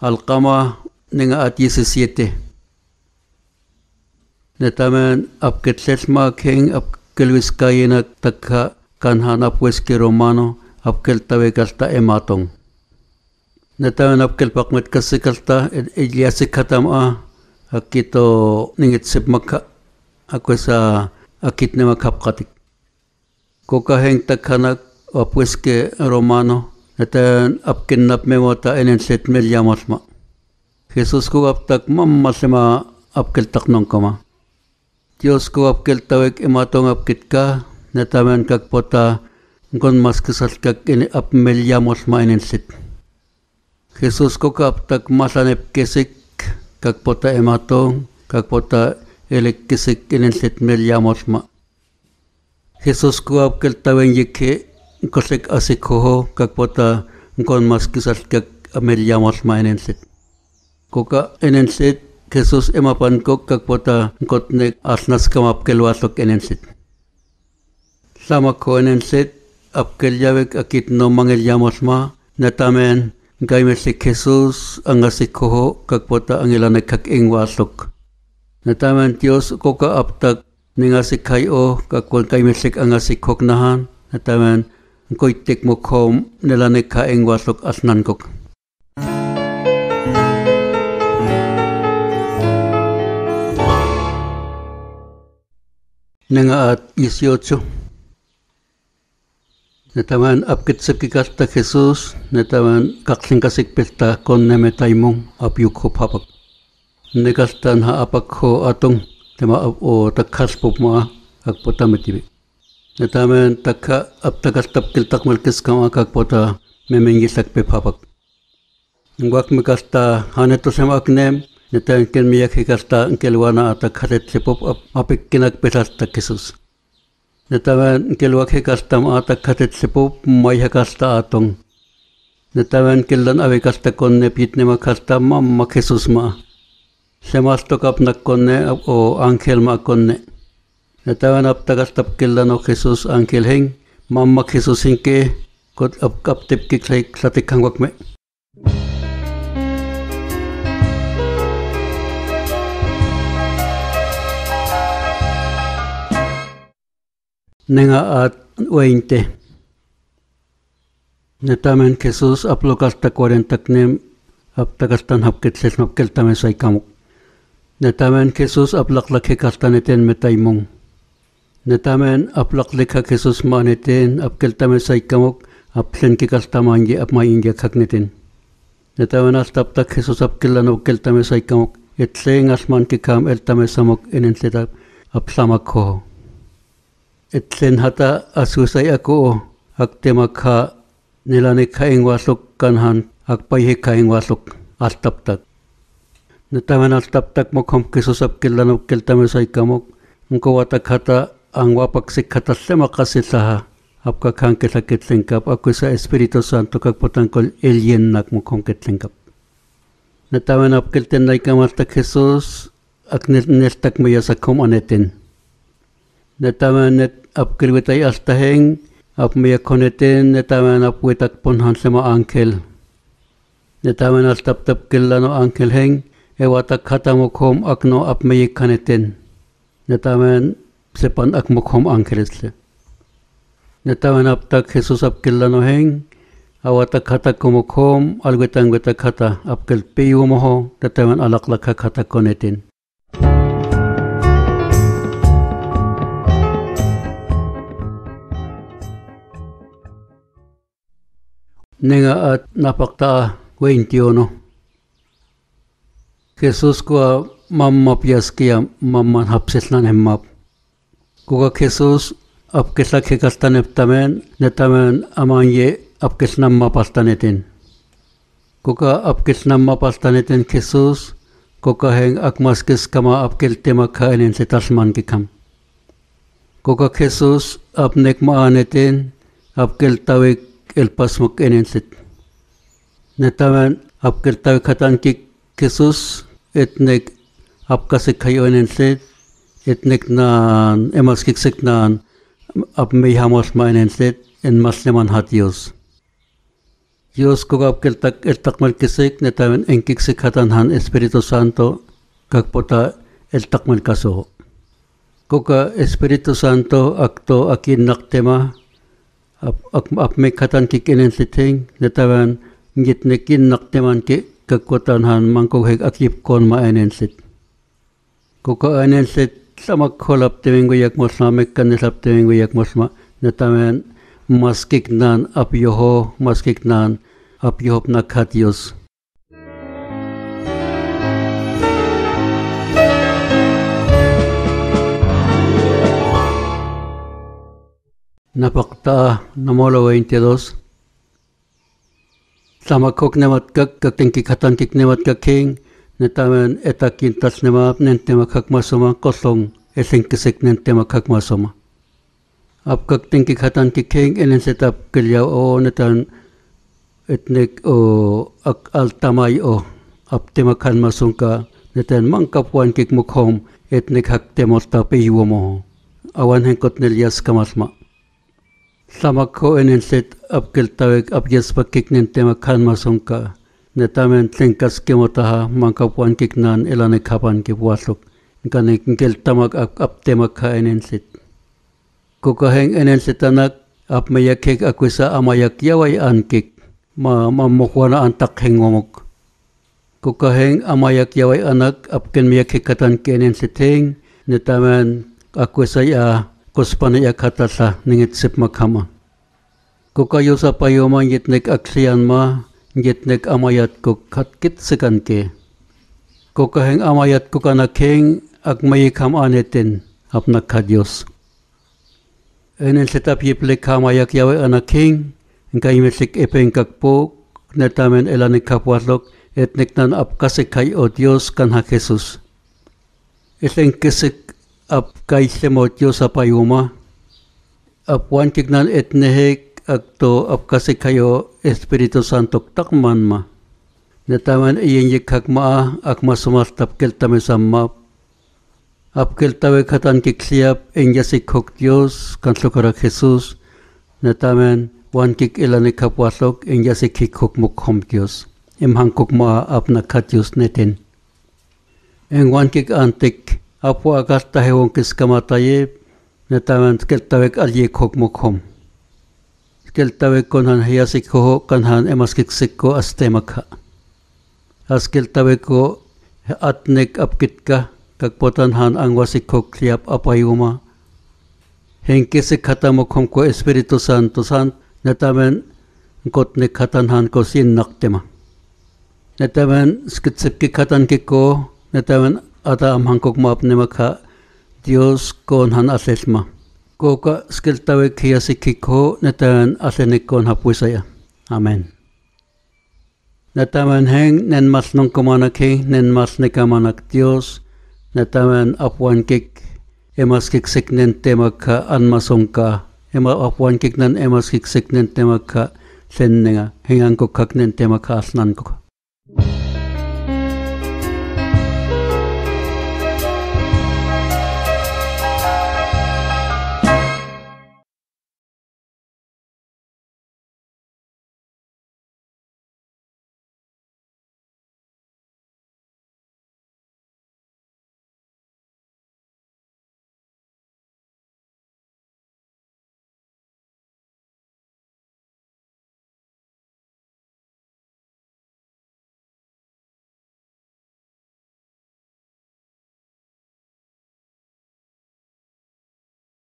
Alqama ninga at 17. Netaman apketlesma king apkelwiskayina takha kanhan apweski romano apkeltawekalta ematong. Netaman apkelpakmet kasikalta iliasikatama akito ningitsip makha akwesa akitne makhapkatik. Kokaheng takhanak apweske romano natan apkinnap memota enenset melyamasma. Jesus ko aptak mammasema apkeltak nongkama. Dios ko apkeltawek ematong apkitka nataman kakpota ngon maskisat kak ini ap melyamasma enenset. Jesus ko aptak masanep kesik kakpota ematong kakpota elek kesik enenset melyamasma. Jesus ko apkeltawen yike kosek asikho kakpota ngon maskisat kak melyamasma enenset. Koka enenset Jesus emapan kok kakpota ngotnek asnas kamapkelwasok enenset. Sama ko enenset apkelyawek akit no mangelyamasma natamen gaimesik Jesus angasikho kakpota angilanek kak ingwasok. Natamen Dios koka aptak ningasikhayo kakpon gaimesik angasikhok nahan natamen ngoitek mokom nilanek ka ingwasok asnan kok. Nenga at 18. Nataman apkitsakikasta Jesus, nataman kaksingkasikpilta konneme taimong apyukho papak. Nekastan ha apakho atong tema o takhaspop maa akpotametibi. Nataman takha aptakastapkiltak malkiskama kakpota memengisakpe papak. Ngwak mikasta haneto sema aknem natan ken miyakikasta kelwana atakhatet sepop apikkinak pesasta Jesus. Nataman kelwakikasta atakhatet sepop mayhakasta atong. Nataman kellan avikasta konne pitne makasta mamma Jesus ma. Semastok nak konne o angel ma konne. Nataman aptakastap kellan o Jesus angel heng mamma Jesus hingke kot aptip kiklay satikang wakme. Nenga at 20. Natamen Jesus aplokasta 40 nem aptakastan hapketses mapkeltame saikamuk. Natamen Jesus aplaklakhe kastaneten metaimong. Natamen aplaklekha Jesus maneten apkeltame saikamuk aplen kikastamangi apmaingi kakneten. Natamen astaptak Jesus apkellan apkeltame saikamuk etleng asman kikam eltame samok enensetap apsamakho. Etlen hata asusay ako aktemakha nilanek kaingwasok kanhan akpayhe kaingwasok astaptak. Nataman astaptak mokhom Jesus apkellan apkeltame saikamok ngkawatak hata ang wapaksik hata semakasisaha apkakhan kesaketlengkap ako sa Espiritu Santo kakpotangkol elyennak mokhom ketlengkap. Nataman apkelten naikamasta Jesus aknestak mayasakom aneten. Nataman net apkelwetay astaheng apmayakoneten nataman apwetak ponhan sema angkel. Nataman astaptap kellano angkel heng ewatak hatamokhom akno apmayikaneten. Nataman sepan akmokhom ankelesle. Nataman aptak Jesus apkellano heng awatak hatakomokhom alwetang wetak hata apkel peyo moho nataman alaklak hatakoneten. Nenga at napakta 21. Jesus ko mamma piaskia mamma hapses nan hemmap. Kuka Jesus apkesak hekastaneptamen netamen amanye apkesnamma pastanetin. Kuka apkesnamma pastaneten Jesus kuka heng akmaskes kama apkeltema kaenen setasman kikam. Kuka Jesus apnek maanetin apkeltawek elpasmok enenset. Netaman apkeltawek hatan ki Jesus etnek apkasikhayo enenset etnek nan emaskiksik nan apmeyhamos ma enenset en masleman hat Dios. Dios ko kapkeltak eltakmal kisik netawen enkiksik hatanhan Espiritu Santo kakpota eltakmal kaso. Kuka Espiritu Santo akto akin naktema apmek hatan kikinen siting netawen ngitnekin nakteman ki kakpotanhan mangkuhek akip kon maenensit. Kuka enensit samak holap temengu yakmosma mekkanisap temengu yakmosma netawen maskiknan apyoho maskiknan apyohop nakatios. Napakta namolo 22. Samakok nemat kak kaktenki katan kik nemat kaking netamen etakin tas nemap nentema kakmasoma kosong esenkisek nentema kakmasoma. Ap kaktenki katan kiking enen setap kelyaw o netan etnek o ak altamay o ap temakan masungka netan mangkapuan kik mukhom etnek hak temota peyuwa mo. Awan hengkot nelyas kamasma. Samako enenset apkeltawek apyas pakiknen tema kan masongka netamen tengkas kemotaha mangkapuan kiknan elane kapan kipuasok nkane keltamak aptemak ka enenset kokaheng enenset anak apmayakek akuisa amayak yaway ankik mamukwana antak hengomok kokaheng amayak yaway anak apken mayakek katan ke enenset heng netamen akuisa ya kospanaya katasa ningitsip makama. Kukayo sa payoma yitnek aksiyan ma yitnek amayat ko katkit sekanke. Kukaheng amayat ko kanakeng agmayikam anetin apnak kadyos. Enen setap yiplek kamayak yawe anakeng ngaimesik epeng kakpo netamen elanik kapwaslok etnek nan apkasik kay o Dios kanha Jesus. Iseng kisik ap kay semot Diyos sa payuma, ap wan kignan etnehek akto ap kasi kayo Espiritu Santo takman ma. Nataman iyan yikhak maa ak masumastap keltame sammap. Ap keltawe katan kiksiyap enyasik hok Diyos kan sukarak Jesus. Nataman wan kik ilani kapwasok enyasik hikhok mukhom Diyos. Imhangkok maa ap nakat Diyos netin. Eng wan kik antik apo agasta hewon kiskamatayib netaman skeltawek alyik hok mukhom. Skeltawek konhan hiyasik ho kanhan emaskiksik ko astemakha. Askeltawek ko atnek apkitka kakpotanhan ang wasik hok kliyap apayuma. Henkisik hata mukhom ko Espiritu Santo san netaman kotnek hatanhan ko sinnaktema. Netaman skitsipkik hatan kiko netaman ata amhangkok maap ni makha Diyos konhan asesma. Koka skiltawek hiya sikiko natan asenik kon hapuisaya. Amen. Nataman heng nen mas nung kumanak heng nen mas nekamanak Diyos nataman apuan kik emas kiksik nen temakha anmasongka ema apuan kik nan emas kiksik nen temakha sennenga hengangkok kak nen temakha asnankok.